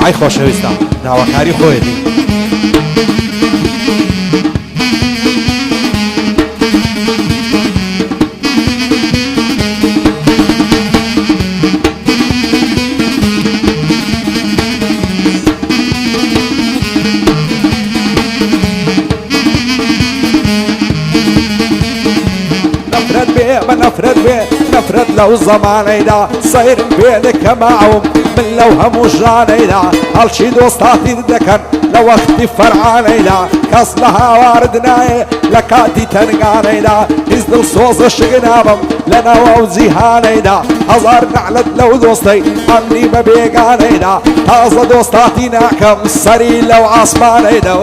ئای خۆشەویستان داواکاری خۆیەتی نفرد لو زمانيدا صير بينك معهم من لو همو جانيدا هالشي دوستاتي دكن لو اختي فرعانيدا كصلها واردناي لكاتي تنقانيدا نزل صوص الشقنابم لنا ووزيهانيدا هزار نعلت لو دوستي أمني ما بيقانيدا هازا دوستاتي ناكم سري لو عصمانيدا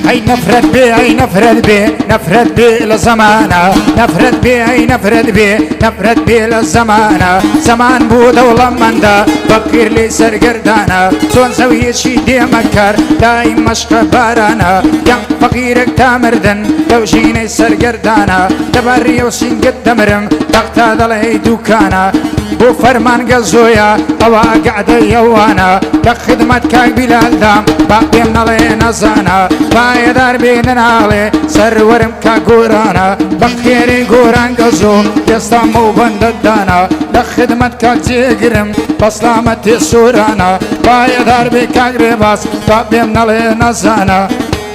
هاي نفرد بي هاي نفرد بي نفرد بي لزمانه نفرد بي هاي نفرد بي نفرد بي للزمانه زمان بود ولمن دا فكر لي سرقردانه سون زوية شي دي مكر دايم مشق بارانا يم فقيرك تامردن لو جيني سرقردانه تبري وسين قد دمرم تقتا دلهي دوكانا بو فرمان قزويا طوا قعدة يوانا كخدمتك بلال دام باقي من الله نزانا بايدار بيننا علي سرورم كقورانا بخيري قوران قزو يستامو بنددانا لخدمتك جيقرم بسلامتي سورانا بايدار بيك قرباس باقي من الله نزانا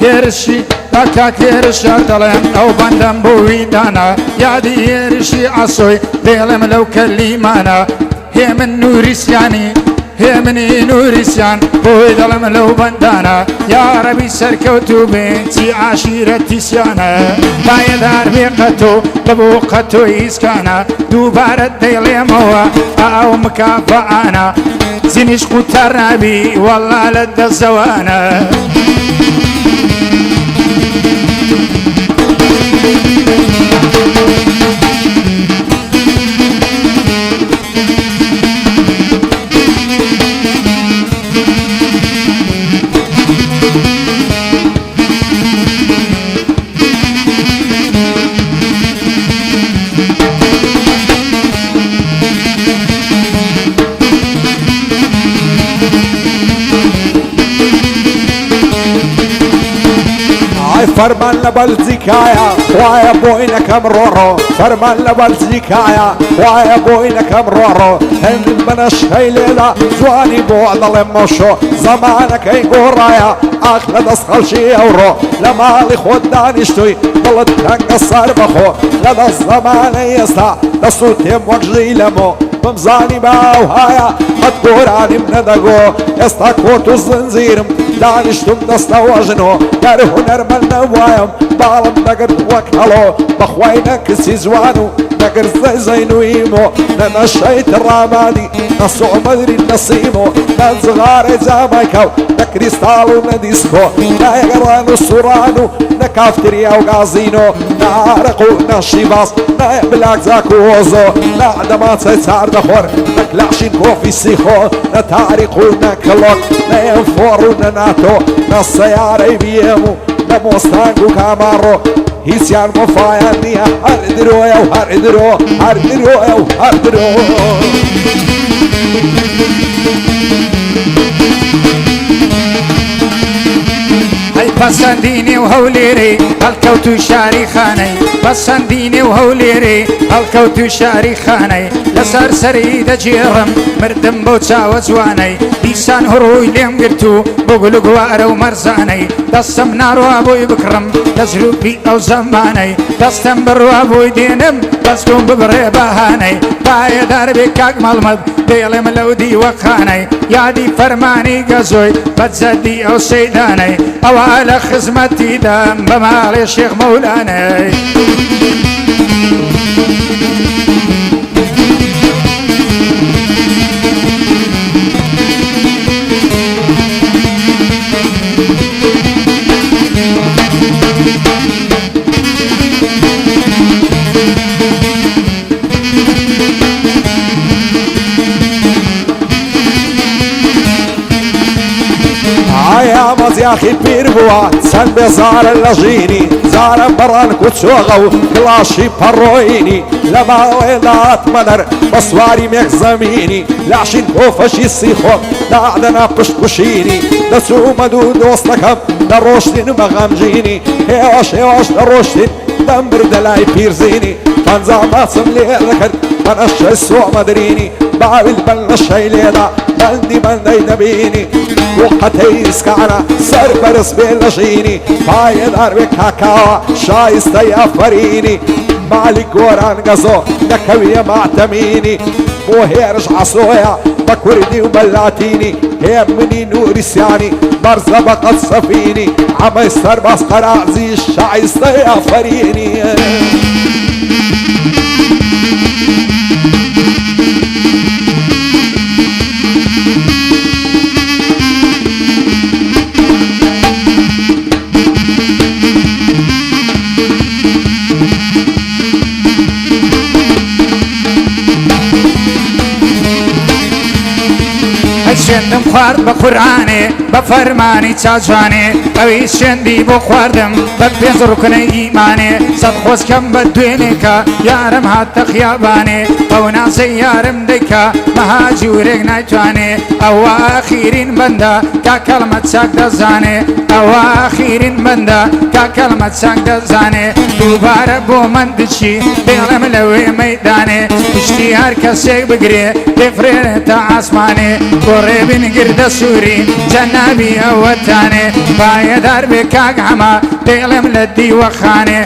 كيرشي تاكا كيرشي دلم او بندم بويدانا يادي يرشي عصوي دلم لو كليمانا هي من نوريسياني هي من نوريسيان بوي دلم لو بندانا يا ربي سركوتو بنتي عشيرتي سيانا بايدار بيقتو ببوقتو إسكانا دوبارة ديلي موا او مكافعانا زينيش قترنا بي والله لدى الزوانا فرمان لبلزيكايا وايا بوينا كم رورو فرمان لبلزيكايا وايا بوينا كم رورو هند منش هاي ليلة زواني بوعد لمشو زمانك اي قرايا اخنا دسخل شي اورو لمالي خداني اشتوي ضلت تنقصر بخو لدى الزمان يستا دستو تيم وقجي لمو بمزاني باوهايا هتقوراني مندقو يستا كورتو الزنزيرم دانشتم دستا وجنو دار هنر من نوايم بالم نقر وكهلو بخوينك سيزوانو نقر زينو يمو ننشيت الراماني نصو مدري نصيمو نزغار زامايكو نكريستالو نديسكو نايقرانو سورانو نكافتريا وغازينو نعرقو نشيباس نايبلاك زاكوزو نعدما تسار دخور نكلاشين كوفي سيخو نتاريخو نكلوك نينفورو نناتو نسياري بيمو نموستانجو كامارو هيسيان مفايانيا هردرو يو هردرو هردرو يو هردرو بسنديني وهوليري الكوتو شاري خاني بسنديني وهوليري الكوتو شاري خاني لسر سريد جيرم مردم بوتا وزواني ديسان هروي ليم قرتو بقلق وارو مرزاني دستم نارو ابوي بكرم تزلوبي او زماني دستم برو ابوي دينم دستم ببري بهاني باي دربي كاك ملمد ديلم لودي وخاني يادي فرماني قزوي بتزدي او سيداني او على خزمتي دم بمال الشيخ مولانا هيا مزياخي بير بوا سن بزار اللجيني زار بران كتشوغو كلاشي برويني لما ويلات منر بصواري ميك زميني لعشين كوفشي السيخوك لعدنا بشكوشيني لسو مدود وسطكم لروشتين مغامجيني هيواش لروشتين دمبر دلاي بيرزيني فانزامات سملي ذكر منشي السوء مدريني بعبل بلنشي ليلا بندي نبيني وقتي اسكعنا سر برس بلجيني باي داربك هكاوا شايستا يا فريني مالك وران قصو نكوية معتميني مو هيرج عصويا بكوردي وبلاتيني هي مني نور سياني مرزبة قد صفيني عم يستر بس قرعزي شايستا يا فريني شندم خوارد بقرآنه بفرمانی چاجوانه اوی شندی بو خواردم بپیز رکن ایمانه صد خوز کم بدوینه که یارم حتی خیابانه او ناسی یارم دیکا مهاجورک نایتوانه او آخرین بنده که کلمت ساک دزانه او آخرین بنده که کلمت ساک دزانه دوباره بو من دچی دیلم لوی میدانه اشتی هر کسی بگره دفرینه تا آسمانه قريبين قرد سوري جنابي اوتاني بايدار بكاك عما ديلم لدي وخاني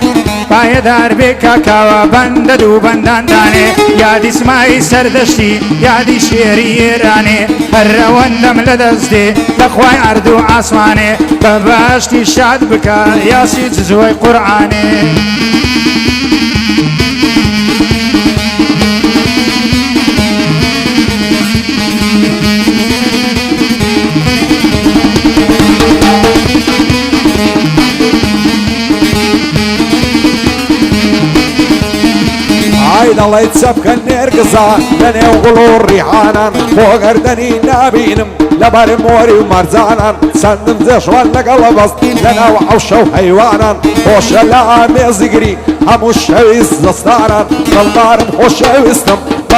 بايدار بكاكاوا بنددو بندان داني يادي اسماعي سردشتي يادي شيري ايراني هروندم لدزدي بخواي عردو عاسماني بباشتي شاد بكا ياسي جزوي قرآني عيد الله يتسبك النرقصة لني وغلور ريحانا فوق اردني نابينم لبر موري ومرزانا سندم زيش ولا قلبص لنا وعوشة وحيوانا خوش لا ميزقري همو الشويس زستانا بالمارم خوش ويستم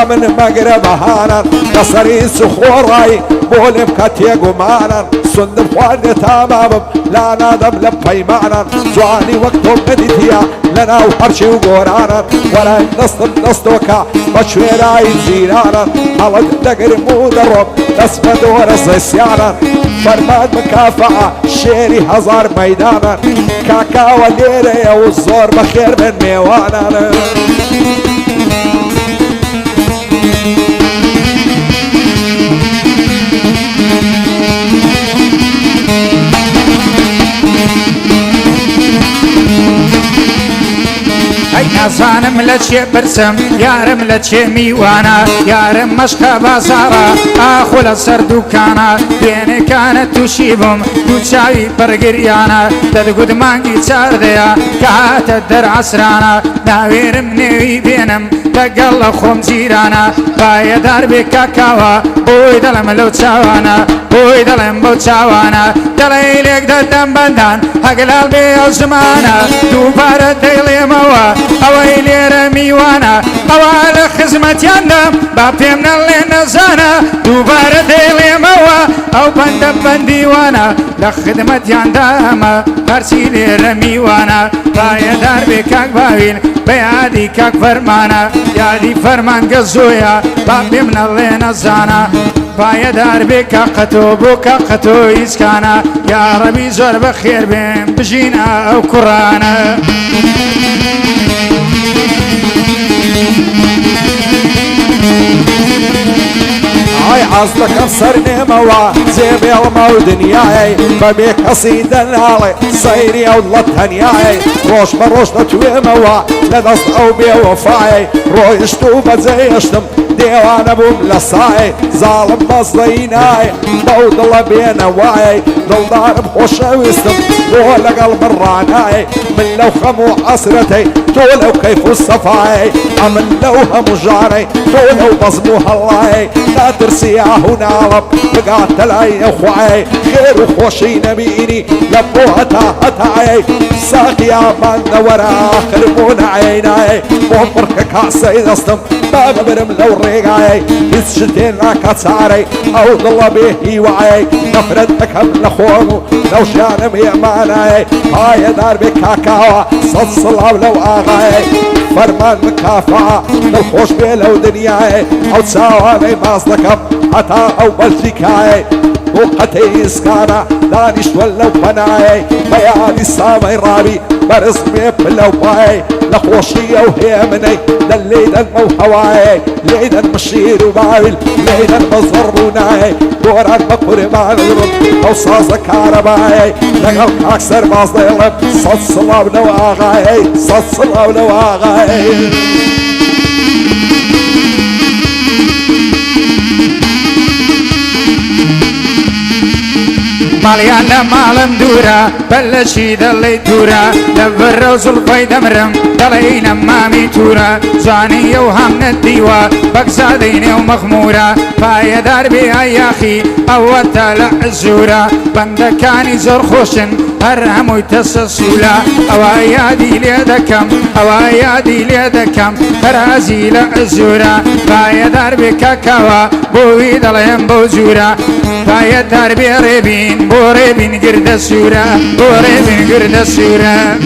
من مقرب هانا قصري سخوراي بولم كتيق ومانا سندم خواني تمامم لا نادم لبيمانا زواني وقتهم بديتيا لنا وحرشي وقورانا ولا نصدوكا بشويراي زيرانا حلق دقر مودرب اسم دور الزيسيانا فرمان مكافأة شيري هزار ميدانا كاكاو ليري والزور بخير من ميوانا نازانم لچه برسم یارم لچه میوانا یارم مشق بازارا آخو لسر دوکانا بینه کانت توشیبم تو چاوی برگریانا ددگود مانگی چاردیا که هات در عصرانا ناویرم نوی بینم دقل خوم زیرانا پایدار بکاکاوا بوی دلم لو چاوانا بوی دلم بو چاوانا دلیلک ددم بندان هقلال بیو زمانا دوباره دیلی موا اوی لیر میوانا اوال خزمتیان دم با پیمنا لین زانا دوباره دیلی موا او بندیوانا لخدمتیان دم هرچی لیر میوانا پایدار بکاک باوین بیادی کاک فرمانا یادی فرمان گزویا با پیمنا لین زانا پایدار بکا قطو بوکا قطو ایسکانا یا ربی زور بخیر بیم بجینا او قرانا هاي عزلك بصرني موا زيبي المو دنياي ببيك قصيدة نالي صيري والله تهنياي روش بروش نتوي موا لدست او بي وفاي رويشتو بزيشتم ديوان ابو ملصاي ظالم مصديناي بود الله بينا واي دل دار بخوش ويستم ولا قلب الراناي من لو خمو عصرتي دولو كيف الصفاي عمل لوها مجاري دولو بصمو هلاي لا ترسياه نعرب بقعت العي اخوعي خير وخوشي نبيني لبوها تاهتاي ساقيا من ورا خربون عيناي ومرك كاسي دستم ما ببرم لو ريقاي يسجدين راكا تساري او ضل به وعي نفرد بكم لخومو لو شانم يعماناي هاي دار بكاكاوا صد صلاب لو آغاي فرمان مكافعة لو خوش بي لو دنياي او تساواني مازدكم حتى او بلجيكاي وقتي اسكانا دانش ولو بناي بياني سامي رابي برز بلو باي لخوشية وهيمني لليدا الموهواي ليدا مشير وبايل ليدا مزربوناي دوران بقربان الرب وصاصة كارباي لقل اكسر باز ضيلب صد صلاب لو آغاي صد صلاب لو آغاي ماليانا مالم دورا بلشي دلي دورا لبر وزلفي دمرم دلينا مامي تورا زاني وهم نديوا بقزادين ومخمورا فايا دربي يا اخي او تلع الزورا بندكاني زور خوشن هرهم ويتسسولا اوايادي ليدكم اوايادي ليدكم رازي لعزورا فايا دربي كاكاوا بوي دليم بوزورا فايا دربي ريبين بوري بن قرد السورة بوري بن قرد السورة